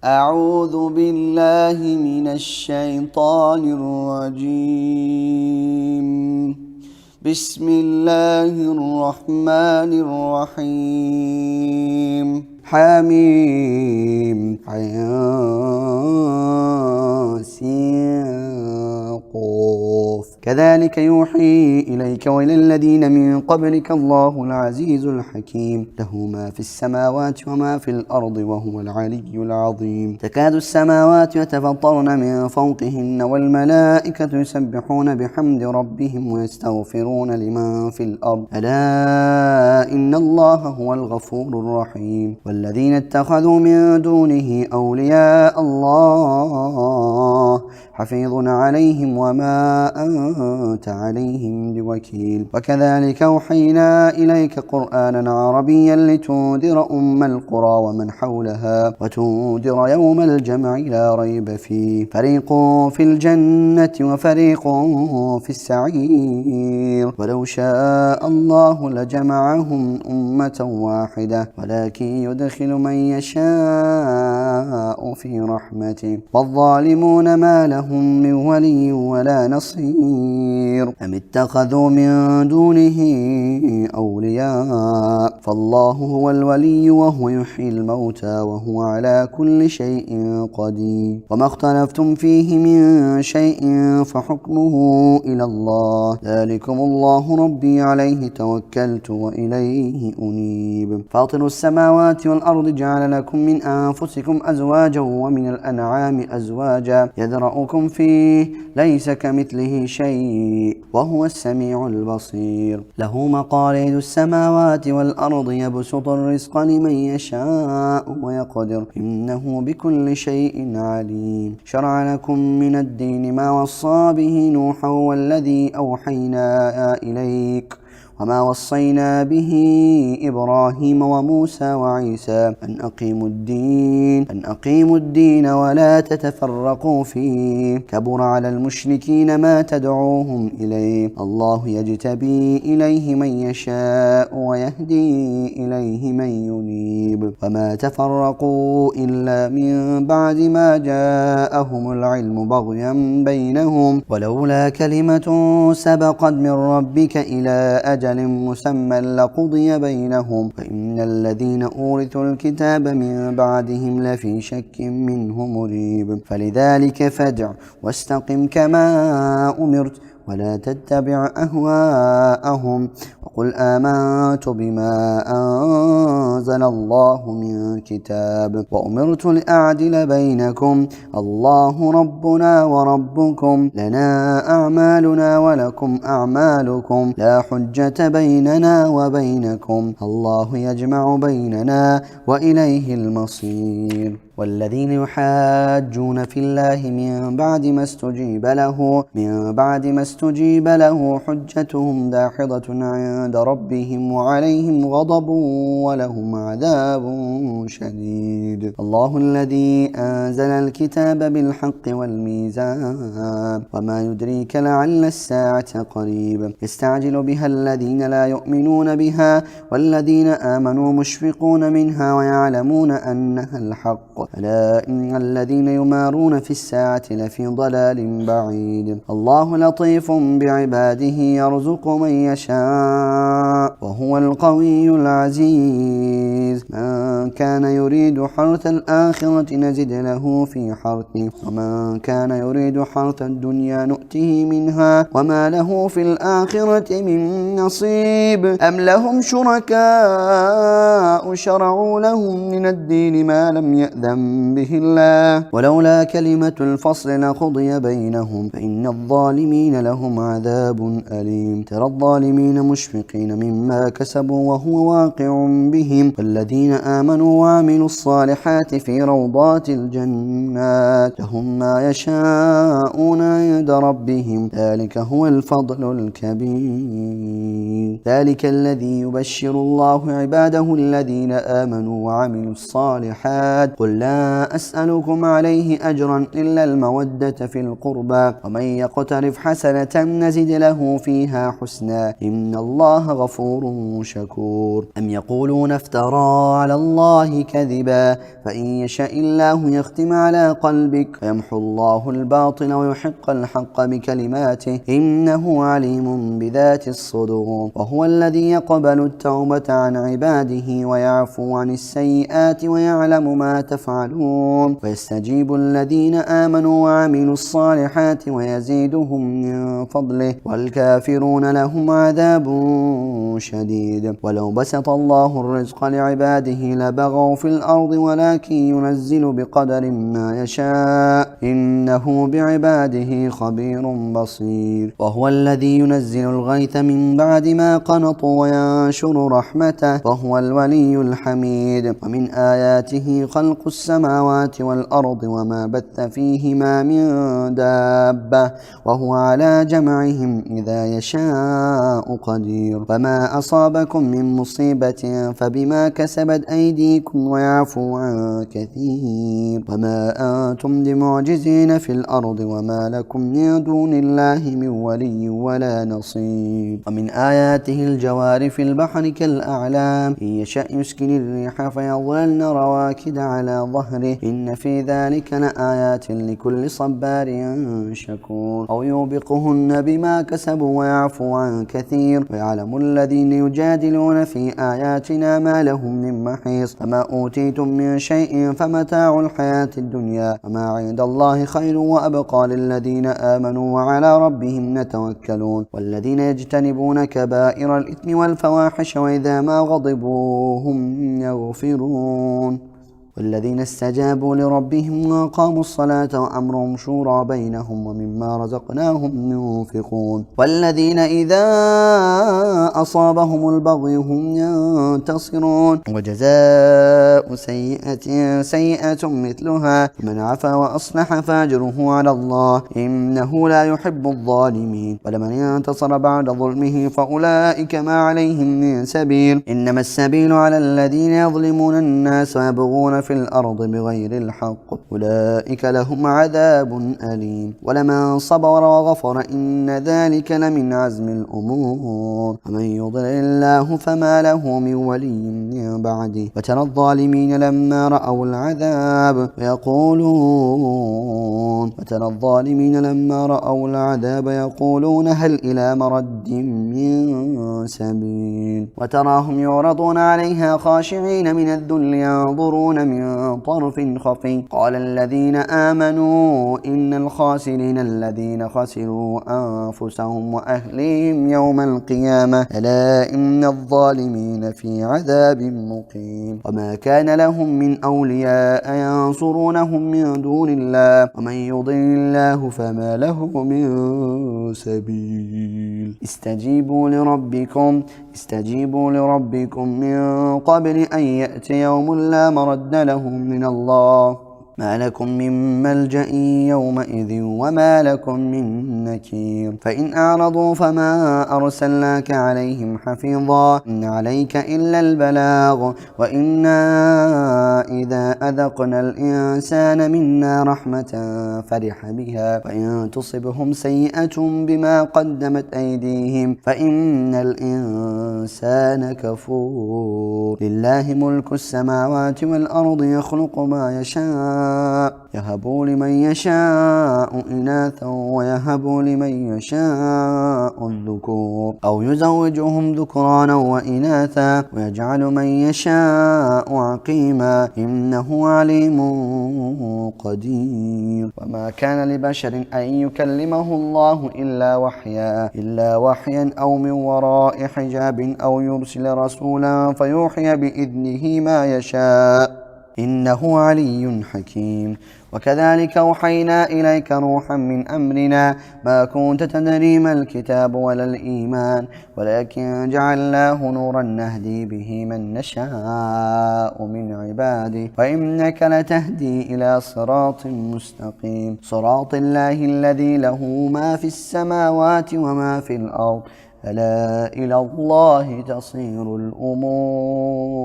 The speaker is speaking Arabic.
أعوذ بالله من الشيطان الرجيم. بسم الله الرحمن الرحيم. حميم قاف. كذلك يوحي إليك وإلى الذين من قبلك الله العزيز الحكيم، له ما في السماوات وما في الأرض وهو العلي العظيم. تكاد السماوات يتفطرن من فوقهن والملائكة يسبحون بحمد ربهم ويستغفرون لمن في الأرض، ألا إن الله هو الغفور الرحيم. والذين اتخذوا من دونه أولياء الله حفيظ عليهم وما أنت عليهم بوكيل. وكذلك أوحينا إليك قرآنا عربيا لتنذر أم القرى ومن حولها وتنذر يوم الجمع لا ريب فيه، فريق في الجنة وفريق في السعير. ولو شاء الله لجمعهم أمة واحدة ولكن يدخل من يشاء في رحمته، والظالمون ما لهم من ولي ولا نصير. أم اتخذوا من دونه أولياء فالله هو الولي وهو يحيي الموتى وهو على كل شيء قدير. وما اختلفتم فيه من شيء فحكمه إلى الله، ذلكم الله ربي عليه توكلت وإليه أنيب. فاطر السماوات والأرض جعل لكم من أنفسكم أزواجا ومن الأنعام أزواجا يذرأكم فيه ليس كمثله شيء وهو السميع البصير. له مقاليد السماوات والأرض يبسط الرزق لمن يشاء ويقدر إنه بكل شيء عليم. شرع لكم من الدين ما وصى به نوحا والذي أوحينا إليك وما وصينا به إبراهيم وموسى وعيسى أن أقيموا الدين ولا تتفرقوا فيه، كبر على المشركين ما تدعوهم إليه، الله يجتبي إليه من يشاء ويهدي إليه من ينيب. وما تفرقوا إلا من بعد ما جاءهم العلم بغيا بينهم، ولولا كلمة سبقت من ربك إلى أجل مسمى لقضي بينهم، وإن الذين أورثوا الكتاب من بعدهم لفي شك منه مريب. فلذلك فادع واستقم كما أمرت ولا تتبع أهواءهم، وقل آمنت بما أنزل الله من كتاب وأمرت لأعدل بينكم، الله ربنا وربكم لنا أعمالنا ولكم أعمالكم، لا حجة بيننا وبينكم، الله يجمع بيننا وإليه المصير. والذين يحاجون في الله من بعد ما استجيب له حجتهم داحضة عند ربهم وعليهم غضب ولهم عذاب شديد. الله الذي أنزل الكتاب بالحق والميزان، وما يدريك لعل الساعة قريب، يستعجل بها الذين لا يؤمنون بها والذين آمنوا مشفقون منها ويعلمون أنها الحق، ألا إن الذين يمارون في الساعة لفي ضلال بعيد. الله لطيف بعباده يرزق من يشاء وهو القوي العزيز. من كان يريد حرث الآخرة نزد له في حرثه، ومن كان يريد حرث الدنيا نؤته منها وما له في الآخرة من نصيب. أم لهم شركاء شرعوا لهم من الدين ما لم يأذن به الله، ولولا كلمة الفصل لقضي بينهم فإن الظالمين لهم عذاب أليم. ترى الظالمين مشفقين مما كسبوا وهو واقع بهم، والذين آمنوا وعملوا الصالحات في روضات الجنات لهم ما يشاءون عند ربهم، ذلك هو الفضل الكبير. ذلك الذي يبشر الله عباده الذين آمنوا وعملوا الصالحات، قل لا أسألكم عليه أجرا إلا المودة في القربى ومن يقترف حسنة نزد له فيها حسنا إن الله غفور شكور أم يقولون افترى على الله كذبا فإن يشاء الله يختم على قلبك ويمحو الله الباطل ويحق الحق بكلماته إنه عليم بذات الصدور وهو الذي يقبل التوبة عن عباده ويعفو عن السيئات ويعلم ما تفعلون ويستجيب الذين آمنوا وعملوا الصالحات ويزيدهم من فضله والكافرون لهم عذاب شديد ولو بسط الله الرزق لعباده لبغوا في الأرض ولكن ينزل بقدر ما يشاء إنه بعباده خبير بصير وهو الذي ينزل الغيث من بعد ما قنطوا وينشر رحمته وهو الولي الحميد ومن آياته خلق السماوات والأرض وما بث فيهما من دابة وهو على جمعهم إذا يشاء قدير وما أصابكم من مصيبة فبما كسبت أيديكم ويعفو عن كثير وما أنتم بمعجزين في الأرض وما لكم من دون الله من ولي ولا نصير ومن آياته الجوار في البحر كالأعلام إن يشأ يسكن الريح فيظللن رواكد على ظهره إن في ذلك لآيات لكل صبار شكور أو يوبقهن بما كسبوا ويعفو عن كثير ويعلم الذين يجادلون في آياتنا ما لهم من محيص فما أوتيتم من شيء فمتاع الحياة الدنيا وما عند الله خير وأبقى للذين آمنوا وعلى ربهم يتوكلون والذين يجتنبون كبائر الإثم والفواحش وإذا ما غضبوا هم يغفرون والذين استجابوا لربهم وأقاموا الصلاة وأمرهم شورى بينهم ومما رزقناهم ينفقون والذين إذا أصابهم البغي هم ينتصرون وجزاء سيئة سيئة مثلها من عفا وأصلح فأجره على الله إنه لا يحب الظالمين ولمن انتصر بعد ظلمه فأولئك ما عليهم من سبيل إنما السبيل على الذين يظلمون الناس ويبغون في الأرض بغير الحق أولئك لهم عذاب أليم ولمن صبر وغفر إن ذلك لمن عزم الأمور ومن يضلل الله فما له من ولي من بعده وترى الظالمين لما رأوا العذاب يقولون هل إلى مرد من سبيل وتراهم يعرضون عليها خاشعين من الذل ينظرون من طرف خفي قال الذين آمنوا إن الخاسرين الذين خسروا أنفسهم وأهليهم يوم القيامة ألا إن الظالمين في عذاب مقيم وما كان لهم من أولياء ينصرونهم من دون الله ومن يضلل الله فما له من سبيل استجيبوا لربكم من قبل أن يأتي يوم لا مرد له من الله ما لكم من ملجأ يومئذ وما لكم من نكير فإن أعرضوا فما أرسلناك عليهم حفيظا إن عليك إلا البلاغ وإنا إذا أذقنا الإنسان منا رحمة فرح بها وإن تصبهم سيئة بما قدمت أيديهم فإن الإنسان كفور لله ملك السماوات والأرض يخلق ما يشاء يهب لمن يشاء إناثا ويهب لمن يشاء الذكور أو يزوجهم ذكرانا وإناثا ويجعل من يشاء عقيما إنه عليم قدير وما كان لبشر أن يكلمه الله إلا وحيا أو من وراء حجاب أو يرسل رسولا فيوحي بإذنه ما يشاء إنه علي حكيم وكذلك أوحينا إليك روحا من أمرنا ما كنت تدري ما الكتاب ولا الإيمان ولكن جعلناه نورا نهدي به من نشاء من عباده وإنك لتهدي إلى صراط مستقيم صراط الله الذي له ما في السماوات وما في الأرض ألا إلى الله تصير الأمور.